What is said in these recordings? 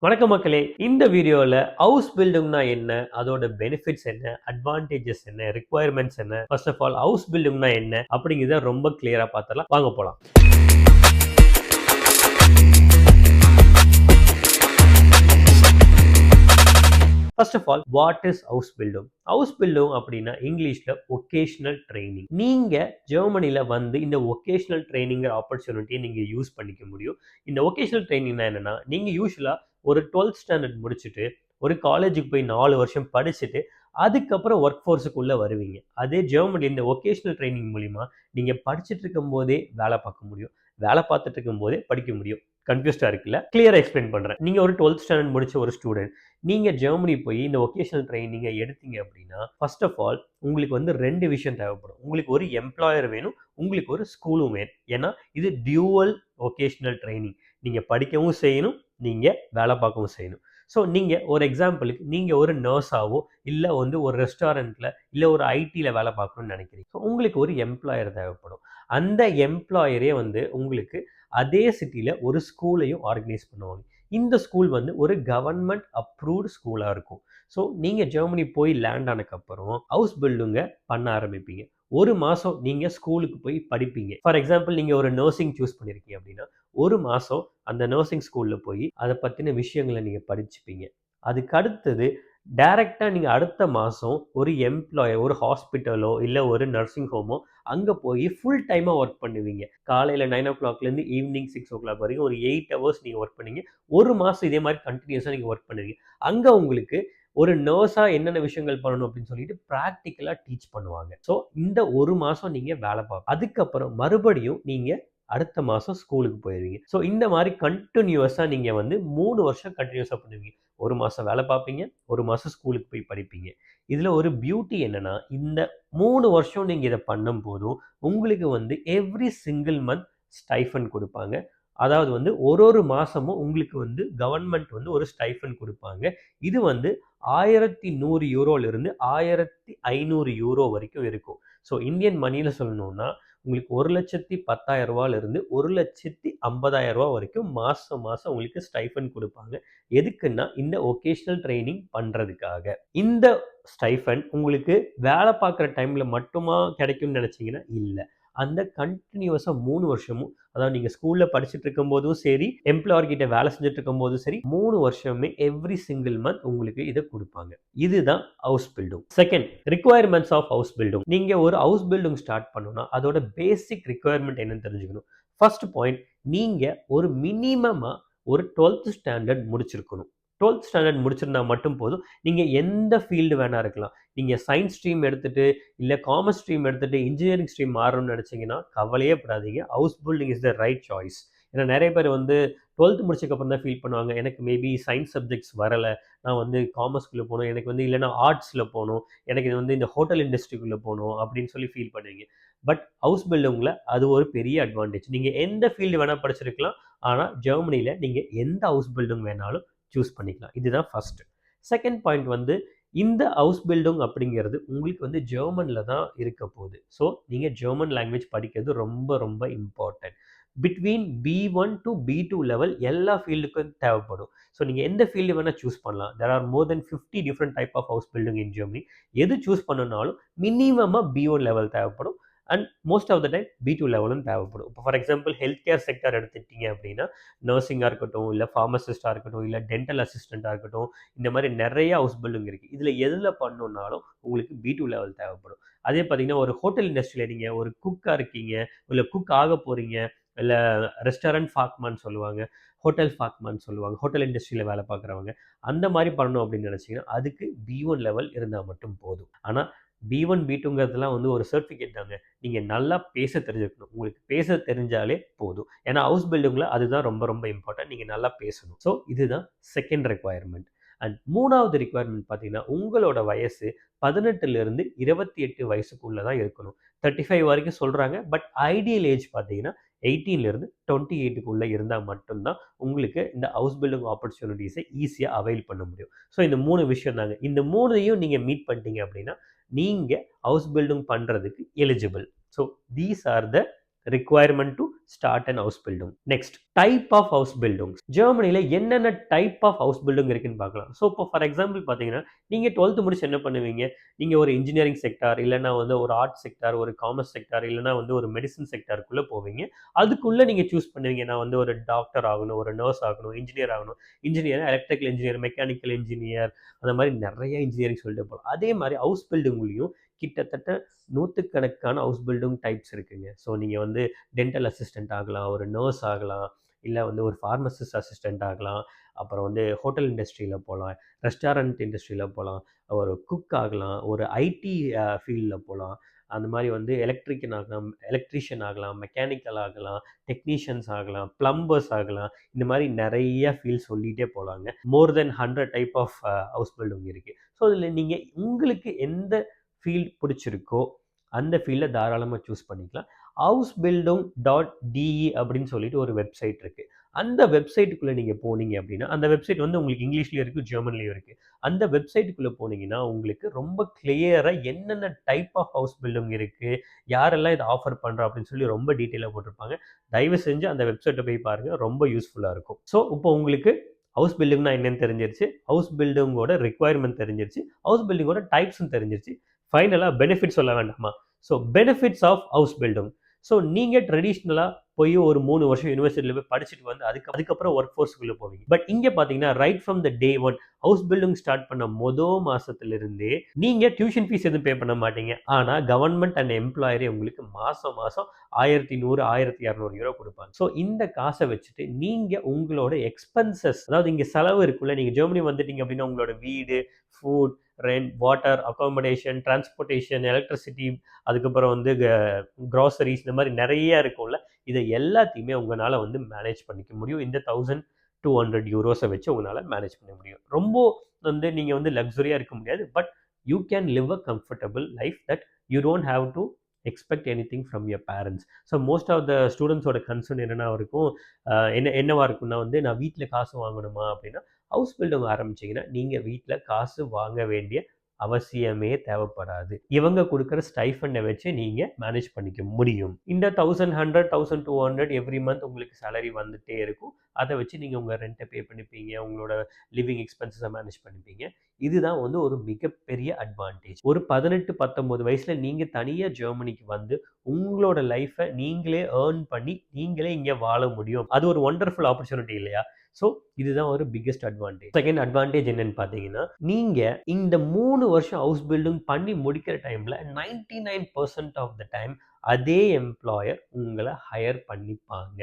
வணக்கம் மக்களே. இந்த வீடியோல ஹவுஸ் பில்டிங்னா என்ன, அதோட பெனிஃபிட்ஸ் என்ன, அட்வான்டேஜஸ் என்ன, ரிக்வயர்மெண்ட்ஸ் என்ன, ஃபர்ஸ்ட் ஆஃப் ஆல் ஹவுஸ் பில்டிங்னா என்ன அப்படிங்கிறத ரொம்ப கிளியரா பார்த்தரலாம். வாங்க போலாம். First of all what is house building? House building அப்படின்னா இங்கிலீஷ்ல ஒகேஷனல் ட்ரைனிங். நீங்க ஜெர்மனில வந்து இந்த ஒகேஷனல் ட்ரைனிங் ஆப்பர்ச்சுனிட்டியை நீங்க யூஸ் பண்ணிக்க முடியும். இந்த ஒகேஷனல் ட்ரைனிங்னா என்னன்னா, நீங்க யூஸ்வலா ஒரு 12th ஸ்டாண்டர்ட் முடிச்சுட்டு ஒரு காலேஜுக்கு போய் 4 வருஷம் படிச்சுட்டு அதுக்கப்புறம் ஒர்க் ஃபோர்ஸுக்குள்ள வருவீங்க. அதே ஜெர்மனில இந்த ஒகேஷனல் ட்ரைனிங் மூலியமா நீங்க படிச்சுட்டு இருக்கும் போதே வேலை பார்க்க முடியும். வேலை பார்த்துட்டு இருக்கும் போதே படிக்க முடியும். கன்ஃபியூஸ்டா இருக்குல்ல? கிளியரா எக்ஸ்பிளைன் பண்றேன். நீங்க ஒரு 12th ஸ்டாண்டர்ட் முடிச்ச ஒரு ஸ்டூடெண்ட். நீங்க ஜெர்மனி போய் இந்த வொகேஷனல் ட்ரைனிங்கை எடுத்தீங்க அப்படின்னா, ஃபர்ஸ்ட் ஆஃப் ஆல் உங்களுக்கு வந்து 2 விஷயம் தேவைப்படும். உங்களுக்கு ஒரு எம்ப்ளாயர் வேணும், உங்களுக்கு ஒரு ஸ்கூலும் வேணும். ஏன்னா இது டியூவல் வொகேஷனல் ட்ரைனிங். நீங்க படிக்கவும் செய்யணும், நீங்க வேலை பார்க்கவும் செய்யணும். ஸோ நீங்க ஒரு எக்ஸாம்பிளுக்கு நீங்க ஒரு நர்ஸாவோ, இல்ல வந்து ஒரு ரெஸ்டாரண்ட்ல, இல்ல ஒரு ஐடில வேலை பார்க்கணும்னு நினைக்கிறீங்க. ஸோ உங்களுக்கு ஒரு எம்ப்ளாயர் தேவைப்படும். அந்த எம்ப்ளாயரே வந்து உங்களுக்கு அதே சிட்டில ஒரு ஸ்கூலையும் ஆர்கனைஸ் பண்ணுவாங்க. இந்த ஸ்கூல் வந்து ஒரு கவர்மெண்ட் அப்ரூவ்டு ஸ்கூலாக இருக்கும். ஸோ நீங்கள் ஜெர்மனி போய் லேண்ட் ஆனதுக்கப்புறம் ஹவுஸ் பில்டிங்கை பண்ண ஆரம்பிப்பீங்க. ஒரு மாதம் நீங்கள் ஸ்கூலுக்கு போய் படிப்பீங்க. ஃபார் எக்ஸாம்பிள் நீங்கள் ஒரு நர்சிங் சூஸ் பண்ணியிருக்கீங்க அப்படின்னா ஒரு மாதம் அந்த நர்சிங் ஸ்கூலில் போய் அதை பற்றின விஷயங்களை நீங்கள் படிச்சுப்பீங்க. அதுக்கு அடுத்தது டைரெக்டாக நீங்கள் அடுத்த மாதம் ஒரு எம்ப்ளாயர், ஒரு ஹாஸ்பிட்டலோ இல்லை ஒரு நர்சிங் ஹோமோ அங்கே போய் ஃபுல் டைமாக ஒர்க் பண்ணுவீங்க. காலையில் 9 o'clockலேருந்து ஈவினிங் 6 o'clock வரைக்கும் ஒரு 8 hours நீங்கள் ஒர்க் பண்ணீங்க. ஒரு மாதம் இதே மாதிரி கண்டினியூஸாக நீங்கள் ஒர்க் பண்ணுவீங்க. அங்கே உங்களுக்கு ஒரு நர்ஸாக என்னென்ன விஷயங்கள் பண்ணணும் அப்படின்னு சொல்லிட்டு ப்ராக்டிக்கலாக டீச் பண்ணுவாங்க. ஸோ இந்த ஒரு மாதம் நீங்கள் வேலை பார்ப்பீங்க. அதுக்கப்புறம் மறுபடியும் நீங்கள் அடுத்த மாதம் ஸ்கூலுக்கு போயிடுவீங்க. ஸோ இந்த மாதிரி கண்டினியூஸாக நீங்கள் வந்து 3 வருஷம் கண்டினியூஸாக பண்ணுவீங்க. ஒரு மாதம் வேலை பார்ப்பீங்க, ஒரு மாதம் ஸ்கூலுக்கு போய் படிப்பீங்க. இதில் ஒரு பியூட்டி என்னன்னா, இந்த 3 வருஷம் நீங்கள் இதை பண்ணும் போதும் உங்களுக்கு வந்து எவ்ரி சிங்கிள் மந்த் ஸ்டைஃபன் கொடுப்பாங்க. அதாவது வந்து ஒரு மாதமும் உங்களுக்கு வந்து கவர்மெண்ட் வந்து ஒரு ஸ்டைஃபன் கொடுப்பாங்க. இது வந்து 1100 யூரோலிருந்து 1500 யூரோ வரைக்கும் இருக்கும். ஸோ இந்தியன் மணியில் சொல்லணும்னா உங்களுக்கு 1,10,000 1,50,000 வரைக்கும் மாதம் மாதம் உங்களுக்கு ஸ்டைஃபன் கொடுப்பாங்க. எதுக்குன்னா இந்த ஒகேஷனல் ட்ரைனிங் பண்ணுறதுக்காக. இந்த ஸ்டைஃபன் உங்களுக்கு வேலை பார்க்குற டைமில் மட்டுமா கிடைக்கும்னு நினச்சிங்கன்னா இல்லை. அந்த கண்டினியூஸாக 3 வருஷமும், அதாவது நீங்கள் ஸ்கூலில் படிச்சுட்டு இருக்கும் போதும் சரி, எம்ப்ளாயர் கிட்ட வேலை செஞ்சுட்டு இருக்கும் போதும் சரி, 3 வருஷமே எவ்ரி சிங்கிள் மந்த் உங்களுக்கு இதை கொடுப்பாங்க. இதுதான் house building. Second, requirements of house building. நீங்க ஒரு ஹவுஸ் பில்டிங் ஸ்டார்ட் பண்ணணும்னா அதோட பேசிக் ரிக்வயர்மெண்ட் என்னன்னு தெரிஞ்சுக்கணும். ஃபர்ஸ்ட் பாயிண்ட், நீங்க ஒரு மினிமமா ஒரு 12th ஸ்டாண்டர்ட் முடிச்சிருக்கணும். 12th ஸ்டாண்டர்ட் முடிச்சிருந்தா மட்டும் போதும். நீங்க எந்த ஃபீல்டு வேணா இருக்கலாம். நீங்க சயின்ஸ் ஸ்ட்ரீம் எடுத்துட்டு, இல்ல காமர்ஸ் ஸ்ட்ரீம் எடுத்துட்டு இன்ஜினியரிங் ஸ்ட்ரீம் மாறணும்னு நினைச்சீங்கன்னா கவலையே படாதீங்க. House building is the right choice. ஏன்னா நிறைய பேர் வந்து 12th முடிச்சதுக்கப்புறம் தான் ஃபீல் பண்ணுவாங்க, எனக்கு மேபி சயின்ஸ் சப்ஜெக்ட்ஸ் வரலை, நான் வந்து காமர்ஸ்குள்ளே போகணும், எனக்கு வந்து இல்லைனா ஆர்ட்ஸில் போகணும், எனக்கு இது வந்து இந்த ஹோட்டல் இண்டஸ்ட்ரிக்குள்ளே போகணும் அப்படின்னு சொல்லி ஃபீல் பண்ணுவீங்க. பட் ஹவுஸ் பில்டிங்கில் அது ஒரு பெரிய அட்வான்டேஜ். நீங்கள் எந்த ஃபீல்டு வேணால் படிச்சிருக்கலாம், ஆனால் ஜெர்மனியில் நீங்கள் எந்த ஹவுஸ் பில்டிங் வேணாலும் சூஸ் பண்ணிக்கலாம். இதுதான் ஃபர்ஸ்ட். செகண்ட் பாயிண்ட் வந்து, இந்த ஹவுஸ் பில்டிங் அப்படிங்கிறது உங்களுக்கு வந்து ஜெர்மனில் தான் இருக்க போகுது. ஸோ நீங்கள் ஜெர்மன் லாங்குவேஜ் படிக்கிறது ரொம்ப ரொம்ப important. Between B1 to B2 level எல்லா ஃபீல்டுக்கும் தேவைப்படும். ஸோ நீங்கள் எந்த ஃபீல்டு வேணால் சூஸ் பண்ணலாம். There are more then 50 different type of house building in Germany. எது சூஸ் பண்ணனாலும் மினிமமாக B1 லெவல் தேவைப்படும். And most of the time B2 லெவலும் தேவைப்படும். இப்போ for example health care sector எடுத்துட்டீங்க அப்படின்னா, நர்சிங்காக இருக்கட்டும், இல்லை ஃபார்மசிஸ்டாக இருக்கட்டும், இல்லை டென்டல் அசிஸ்டண்ட்டாக இருக்கட்டும், இந்த மாதிரி நிறைய ஹவுஸ் பில்டிங் இருக்குது. இதில் எதில் பண்ணணுன்னாலும் உங்களுக்கு B2 லெவல் தேவைப்படும். அதே பார்த்தீங்கன்னா, ஒரு ஹோட்டல் இண்டஸ்ட்ரியில் நீங்கள் ஒரு குக்காக இருக்கீங்க, இல்லை குக் ஆக போகிறீங்க, இல்லை ரெஸ்டாரண்ட் ஃபாக்மான்னு சொல்லுவாங்க, ஹோட்டல் ஃபாக்மான்னு சொல்லுவாங்க, ஹோட்டல் இண்டஸ்ட்ரியில் வேலை பார்க்குறவங்க, அந்த மாதிரி பண்ணணும் அப்படின்னு நினச்சிங்கன்னா அதுக்கு B1 லெவல் இருந்தால் மட்டும் போதும். ஆனால் B1 B2ங்கிறதுலாம் வந்து ஒரு சர்டிஃபிகேட் தாங்க. நீங்கள் நல்லா பேச தெரிஞ்சுக்கணும். உங்களுக்கு பேச தெரிஞ்சாலே போதும். ஏன்னா ஹவுஸ் பில்டிங்கில் அதுதான் ரொம்ப ரொம்ப இம்பார்ட்டன்ட். நீங்கள் நல்லா பேசணும். ஸோ இதுதான் செகண்ட் ரெக்வயர்மெண்ட். அண்ட் மூணாவது ரிக்வயர்மெண்ட் பார்த்தீங்கன்னா, உங்களோட வயசு 18லேருந்து 28 வயசுக்குள்ளே தான் இருக்கணும். 35 வரைக்கும் சொல்கிறாங்க. பட் ஐடியல் ஏஜ் பார்த்தீங்கன்னா 18லேருந்து 28க்குள்ளே இருந்தால் மட்டும்தான் உங்களுக்கு இந்த ஹவுஸ் பில்டிங் ஆப்பர்ச்சுனிட்டிஸை ஈஸியாக அவைல் பண்ண முடியும். ஸோ இந்த 3 விஷயம் தாங்க. இந்த 3ஐயும் நீங்கள் மீட் பண்ணிட்டீங்க அப்படின்னா நீங்கள் ஹவுஸ் பில்டிங் பண்ணுறதுக்கு eligible. So these are the requirement to start an house building. Next, type of house buildings. ஜெர்மனில என்னென்ன டைப் ஆஃப் ஹவுஸ் பில்டிங் இருக்குன்னு பார்க்கலாம். ஸோ இப்போ ஃபார் எக்ஸாம்பிள் பார்த்தீங்கன்னா நீங்கள் 12th முடிச்சு என்ன பண்ணுவீங்க, நீங்கள் ஒரு இன்ஜினியரிங் செக்டார் இல்லைன்னா வந்து ஒரு ஆர்ட் செக்டார், ஒரு காமர்ஸ் செக்டார், இல்லைன்னா வந்து ஒரு மெடிசன் செக்டாருக்குள்ளே போவீங்க. அதுக்குள்ளே நீங்கள் சூஸ் பண்ணுவீங்க, நான் வந்து ஒரு டாக்டர் ஆகணும், ஒரு நர்ஸ் ஆகணும், இன்ஜினியர் ஆகணும். Engineer electrical engineer, mechanical engineer, அந்த மாதிரி நிறைய இன்ஜினியரிங் சொல்லிட்டு போகலாம். அதே மாதிரி ஹவுஸ் பில்டிங்லேயும் கிட்டத்தட்ட நூற்றுக்கணக்கான ஹவுஸ் பில்டிங் டைப்ஸ் இருக்குங்க. ஸோ நீங்கள் வந்து டென்டல் அசிஸ்டன்ட் ஆகலாம், ஒரு நர்ஸ் ஆகலாம், இல்லை வந்து ஒரு ஃபார்மசிஸ்ட் அசிஸ்டன்ட் ஆகலாம், அப்புறம் வந்து ஹோட்டல் இண்டஸ்ட்ரியில் போகலாம், ரெஸ்டாரண்ட் இண்டஸ்ட்ரியில் போகலாம், ஒரு குக் ஆகலாம், ஒரு ஐடி ஃபீல்டில் போகலாம், அந்த மாதிரி வந்து எலக்ட்ரீஷியன் ஆகலாம், மெக்கானிக்கல் ஆகலாம், டெக்னீஷியன்ஸ் ஆகலாம், பிளம்பர்ஸ் ஆகலாம். இந்த மாதிரி நிறைய ஃபீல்ட் சொல்லிகிட்டே போகலாங்க. மோர் தென் 100 டைப் ஆஃப் ஹவுஸ் பில்டிங் இருக்குது. ஸோ இதில் நீங்கள் உங்களுக்கு எந்த ஃபீல்ட் பிடிச்சிருக்கோ அந்த ஃபீல்டில் தாராளமாக சூஸ் பண்ணிக்கலாம். housebuilding.de அப்படின்னு சொல்லிட்டு ஒரு வெப்சைட் இருக்குது. அந்த வெப்சைட்டுக்குள்ளே நீங்கள் போனீங்க அப்படின்னா, அந்த வெப்சைட் வந்து உங்களுக்கு இங்கிலீஷ்லேயும் இருக்குது, ஜெர்மன்லேயும் இருக்குது. அந்த வெப்சைட்டுக்குள்ளே போனீங்கன்னா உங்களுக்கு ரொம்ப கிளியராக என்னென்ன டைப் ஆஃப் ஹவுஸ் பில்டிங் இருக்குது, யாரெல்லாம் இதை ஆஃபர் பண்ணுறா அப்படின்னு சொல்லி ரொம்ப டீட்டெயிலாக போட்டிருப்பாங்க. தயவு செஞ்சு அந்த வெப்சைட்டை போய் பாருங்கள், ரொம்ப யூஸ்ஃபுல்லாக இருக்கும். ஸோ இப்போ உங்களுக்கு ஹவுஸ் பில்டிங்னா என்னன்னு தெரிஞ்சிருச்சு, ஹவுஸ் பில்டிங்கோட ரிக்வயர்மெண்ட் தெரிஞ்சிருச்சு, ஹவுஸ் பில்டிங்கோட டைப்ஸும் தெரிஞ்சிருச்சு. ஃபைனலாக பெனிஃபிட் சொல்ல வேண்டாமா? So benefits of house building. So நீங்கள் ட்ரெடிஷ்னலாக போய் ஒரு 3 வருஷம் யூனிவர்சிட்டியில் போய் படிச்சுட்டு வந்து அதுக்கப்புறம் ஒர்க் ஃபோர்ஸுக்குள்ளே போவீங்க. பட் இங்கே பார்த்தீங்கன்னா right from the day one house building start பண்ண மாதத்துலேருந்தே நீங்கள் டியூஷன் ஃபீஸ் எதுவும் பே பண்ண மாட்டீங்க. ஆனால் கவர்மெண்ட் அண்ட் எம்ப்ளாயரே உங்களுக்கு மாதம் 1100 1200 யூரோ கொடுப்பாங்க. ஸோ இந்த காசை வச்சுட்டு நீங்கள் உங்களோட எக்ஸ்பென்சஸ், அதாவது இங்கே செலவு இருக்குல்ல, நீங்கள் ஜெர்மனி வந்துட்டீங்க அப்படின்னா உங்களோட வீடு, food, rent, water, accommodation, transportation, electricity, அதுக்கப்புறம் வந்து க்ராசரிஸ், இந்த மாதிரி நிறைய இருக்கும்ல, இதை எல்லாத்தையுமே உங்களால் வந்து மேனேஜ் பண்ணிக்க முடியும். இந்த 1200 யூரோஸை வச்சு உங்களால் மேனேஜ் பண்ண முடியும். ரொம்ப வந்து நீங்கள் வந்து லக்ஸரியாக இருக்க முடியாது, but you can live a comfortable life that you don't have to expect anything from your parents. So most of the ஸ்டூடெண்ட்ஸோட கன்சர்ன் என்னென்னா இருக்கும், என்னவா இருக்குன்னா வந்து நான் வீட்டில் காசு வாங்கணுமா அப்படின்னா, ஹவுஸ் பில்டிங் ஆரம்பிச்சிங்கன்னா நீங்கள் வீட்டில் காசு வாங்க வேண்டிய அவசியமே தேவைப்படாது. இவங்க கொடுக்குற ஸ்டைஃபண்டை வச்சு நீங்கள் மேனேஜ் பண்ணிக்க முடியும். இந்த 1100 1200 எவ்ரி மந்த் உங்களுக்கு சேலரி வந்துட்டே இருக்கும். அதை வச்சு நீங்கள் உங்கள் ரெண்ட்டை பே பண்ணிப்பீங்க, உங்களோட லிவிங் எக்ஸ்பென்சஸை மேனேஜ் பண்ணிப்பீங்க. இதுதான் வந்து ஒரு மிகப்பெரிய அட்வான்டேஜ். ஒரு 18 19 வயசில் நீங்கள் தனியாக ஜெர்மனிக்கு வந்து உங்களோட லைஃப்பை நீங்களே ஏர்ன் பண்ணி நீங்களே இங்கே வாழ முடியும். அது ஒரு ஒண்டர்ஃபுல் ஆப்பர்ச்சுனிட்டி இல்லையா? ஸோ இதுதான் ஒரு பிக்கெஸ்ட் அட்வான்டேஜ். செகண்ட் அட்வான்டேஜ் என்னன்னு பார்த்தீங்கன்னா, நீங்கள் இந்த 3 வருஷம் ஹவுஸ் பில்டிங் பண்ணி முடிக்கிற டைமில் 99% ஆஃப் த டைம் அதே எம்ப்ளாயர் உங்களை ஹையர் பண்ணிப்பாங்க.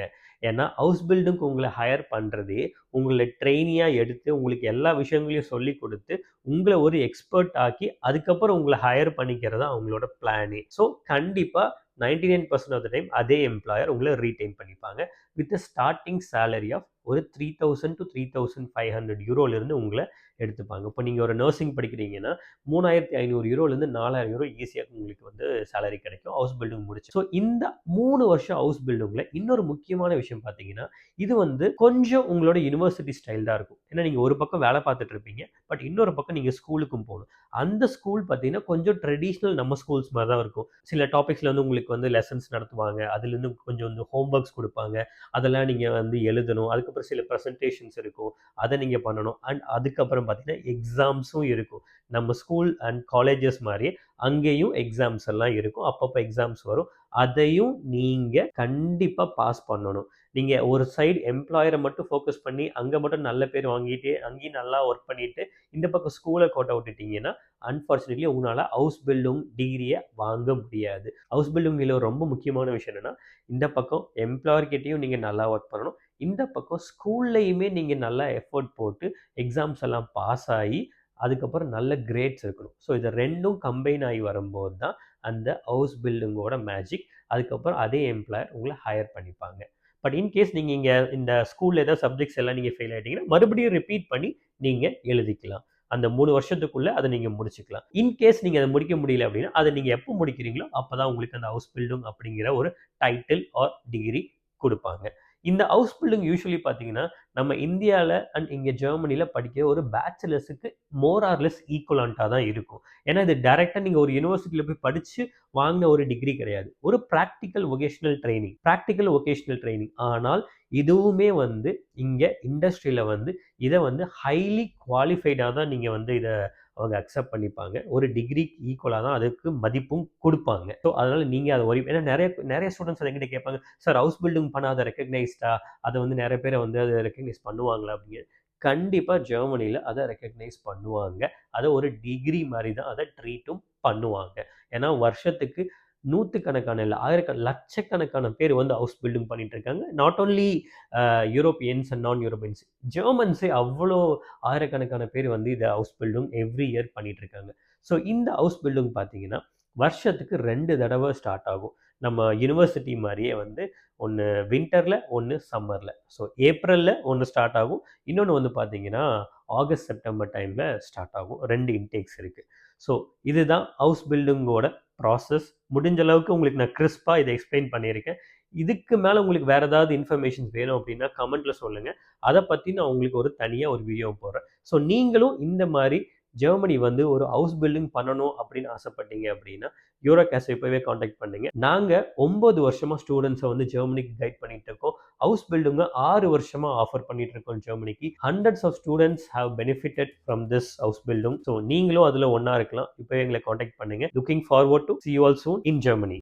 ஏன்னா ஹவுஸ் பில்டிங்க்கு உங்களை ஹையர் பண்ணுறதே உங்களை ட்ரெயினியாக எடுத்து உங்களுக்கு எல்லா விஷயங்களையும் சொல்லி கொடுத்து உங்களை ஒரு எக்ஸ்பர்ட் ஆக்கி அதுக்கப்புறம் உங்களை ஹையர் பண்ணிக்கிறது தான் அவங்களோட பிளானே. ஸோ கண்டிப்பாக 99% ஆஃப் த டைம் அதே எம்ப்ளாயர் உங்களை ரீட்டைன் பண்ணிப்பாங்க வித் ஸ்டார்டிங் சேலரி ஆஃப் ஒரு 3000 to 3500 யூரோலேருந்து உங்களை எடுத்துப்பாங்க. இப்போ நீங்கள் ஒரு நர்சிங் படிக்கிறீங்கன்னா 3500 யூரோலேருந்து 4000 யூரோ ஈஸியாக உங்களுக்கு வந்து சேலரி கிடைக்கும் ஹவுஸ் பில்டிங் முடிச்சு. ஸோ இந்த 3 வருஷம் ஹவுஸ் பில்டிங்கில் இன்னொரு முக்கியமான விஷயம் பார்த்தீங்கன்னா, இது வந்து கொஞ்சம் உங்களோட யூனிவர்சிட்டி ஸ்டைல் தான் இருக்கும். ஏன்னா நீங்கள் ஒரு பக்கம் வேலை பார்த்துட்டு இருப்பீங்க, பட் இன்னொரு பக்கம் நீங்கள் ஸ்கூலுக்கும் போகணும். அந்த ஸ்கூல் பார்த்தீங்கன்னா கொஞ்சம் ட்ரெடிஷ்னல் நம்ம ஸ்கூல்ஸ் மாதிரி தான் இருக்கும். சில டாபிக்ஸில் வந்து உங்களுக்கு வந்து லெசன்ஸ் நடத்துவாங்க, அதுலேருந்து கொஞ்சம் வந்து ஹோம்ஒர்க்ஸ் கொடுப்பாங்க, அதெல்லாம் நீங்கள் வந்து எழுதணும். அதுக்கப்புறம் சில ப்ரெசன்டேஷன்ஸ் இருக்கும், அதை நீங்கள் பண்ணணும். அண்ட் அதுக்கப்புறம் பார்த்தீங்கன்னா எக்ஸாம்ஸும் இருக்கும். நம்ம ஸ்கூல் அண்ட் காலேஜஸ் மாதிரி அங்கேயும் எக்ஸாம்ஸ் எல்லாம் இருக்கும். அப்பப்போ எக்ஸாம்ஸ் வரும், அதையும் நீங்கள் கண்டிப்பாக பாஸ் பண்ணணும். நீங்கள் ஒரு சைடு எம்ப்ளாயரை மட்டும் ஃபோக்கஸ் பண்ணி அங்கே மட்டும் நல்ல பேர் வாங்கிட்டு அங்கேயும் நல்லா ஒர்க் பண்ணிவிட்டு இந்த பக்கம் ஸ்கூலை கோட்டை விட்டுட்டிங்கன்னா அன்ஃபார்ச்சுனேட்லி உங்களால் ஹவுஸ் பில்டிங் டிகிரியை வாங்க முடியாது. ஹவுஸ் பில்டிங்கில் ரொம்ப முக்கியமான விஷயம் என்னென்னா, இந்த பக்கம் எம்ப்ளாயர்கிட்டையும் நீங்கள் நல்லா ஒர்க் பண்ணணும், இந்த பக்கம் ஸ்கூல்லையுமே நீங்கள் நல்லா எஃபோர்ட் போட்டு எக்ஸாம்ஸ் எல்லாம் பாஸ் ஆகி அதுக்கப்புறம் நல்ல கிரேட்ஸ் இருக்கணும். ஸோ இது ரெண்டும் கம்பைன் ஆகி வரும்போது தான் அந்த ஹவுஸ் பில்டிங்கோட மேஜிக். அதுக்கப்புறம் அதே எம்ப்ளாயர் உங்களை ஹையர் பண்ணிப்பாங்க. பட் இன்கேஸ் நீங்கள் இங்கே இந்த ஸ்கூலில் ஏதாவது சப்ஜெக்ட்ஸ் எல்லாம் நீங்கள் ஃபெயில் ஆகிட்டீங்கன்னா மறுபடியும் ரிப்பீட் பண்ணி நீங்கள் எழுதிக்கலாம். அந்த 3 வருஷத்துக்குள்ளே அதை நீங்கள் முடிச்சுக்கலாம். இன்கேஸ் நீங்கள் அதை முடிக்க முடியல அப்படின்னா அதை நீங்கள் எப்போ முடிக்கிறீங்களோ அப்போ தான் உங்களுக்கு அந்த ஹவுஸ் பில்டிங் அப்படிங்கிற ஒரு டைட்டில் ஆர் டிகிரி கொடுப்பாங்க. இந்த ஹவுஸ் பில்டிங் யூசுவலி பார்த்தீங்கன்னா, நம்ம இந்தியால அண்ட் இங்க ஜெர்மனில படிக்கிற ஒரு பேச்சுலர்ஸுக்கு மோர் ஆர் லெஸ் ஈக்குவலன்ட்டா தான் இருக்கும். ஏன்னா, இது டைரக்ட்டா நீங்க ஒரு யுனிவர்சிட்டில போய் படிச்சு வாங்குன ஒரு டிகிரி கிடையாது. ஒரு பிராக்டிகல் வொகேஷனல் ட்ரெய்னிங். ஆனால் இதுவுமே வந்து இங்க இண்டஸ்ட்ரியில வந்து இத வந்து ஹைலி குவாலிஃபைடா தான் நீங்க வந்து இத அவங்க அக்செப்ட் பண்ணிப்பாங்க. ஒரு டிகிரிக்கு ஈக்குவலா தான் அதுக்கு மதிப்பும் குடுப்பாங்க. ஸோ அதனால நீங்க அத ஏன்னா நெறைய ஸ்டூடண்ட்ஸ் அத என்கிட்ட கேட்பாங்க. சார் ஹவுஸ் பில்டிங் பண்ணா அது ரெகக்னைஸ்டா? அத வந்து நெறைய பேர வந்து அத ரெகக்னைஸ் பண்ணுவாங்களா? அப்படின்னு. கண்டிப்பா ஜெர்மனில அத ரெகக்னைஸ் பண்ணுவாங்க. அத ஒரு டிகிரி மாரி தான் அத ட்ரீட்டும் பண்ணுவாங்க. ஏன்னா வருஷத்துக்கு நூத்துக்கணக்கான இல்ல, லட்சக்கணக்கான பேர் வந்து ஹவுஸ் பில்டிங் பண்ணிட்டு இருக்காங்க. நாட் ஒன்லி யூரோப்பியன்ஸ் அண்ட் நான் யூரோப்பியன்ஸ். ஜெர்மன்ஸே அவ்வளோ ஆயிரக்கணக்கான பேர் வந்து இத ஹவுஸ் பில்டிங் எவ்ரி இயர் பண்ணிட்டு இருக்காங்க. ஸோ இந்த ஹவுஸ் பில்டிங் பார்த்தீங்கன்னா, வருஷத்துக்கு 2 தடவ ஸ்டார்ட் ஆகும். நம்ம யுனிவர்சிட்டி மாரியே வந்து ஒண்ணு வின்டர்ல, ஒண்ணு சம்மர்ல. ஸோ ஏப்ரல்ல ஒண்ணு ஸ்டார்ட் ஆகும். இன்னொன்னு வந்து பார்த்தீங்கன்னா, ஆகஸ்ட், செப்டம்பர் டைம்ல ஸ்டார்ட் ஆகும். 2 இன்டேக்ஸ் இருக்கு. ஸோ இதுதான் ஹவுஸ் பில்டிங்கோட ப்ராசஸ். முடிஞ்ச அளவுக்கு உங்களுக்கு நான் கிறிஸ்பா இத எக்ஸ்பிளைன் பண்ணியிருக்கேன். இதுக்கு மேல உங்களுக்கு வேற ஏதாவது இன்ஃபர்மேஷன்ஸ் வேணும் அப்படின்னா கமெண்ட்ல சொல்லுங்க. அத பத்தி நான் உங்களுக்கு ஒரு தனியா ஒரு வீடியோ போடுறேன். ஸோ நீங்களும் இந்த மாரி ஜெர்மனி வந்து ஒரு ஹவுஸ் பில்டிங் பண்ணணும் அப்படின்னு ஆசைப்பட்டீங்க அப்படின்னா, யூரோகாஸ இப்பவே கான்டாக்ட் பண்ணுங்க. நாங்க 9 வருஷமா ஸ்டூடண்ட்ஸ வந்து ஜெர்மனிக்கு கைட் பண்ணிட்டு இருக்கோம். ஹவுஸ் பில்டிங்க 6 வருஷமா ஆஃபர் பண்ணிட்டு இருக்கோம் ஜெர்மனிக்கு. Hundreds of students have benefitted from this house building. So நீங்களும் அதுல ஒண்ணா இருக்கலாம். இப்பவே எங்கள கான்டாக்ட் பண்ணுங்க. Looking forward to see you all soon in Germany.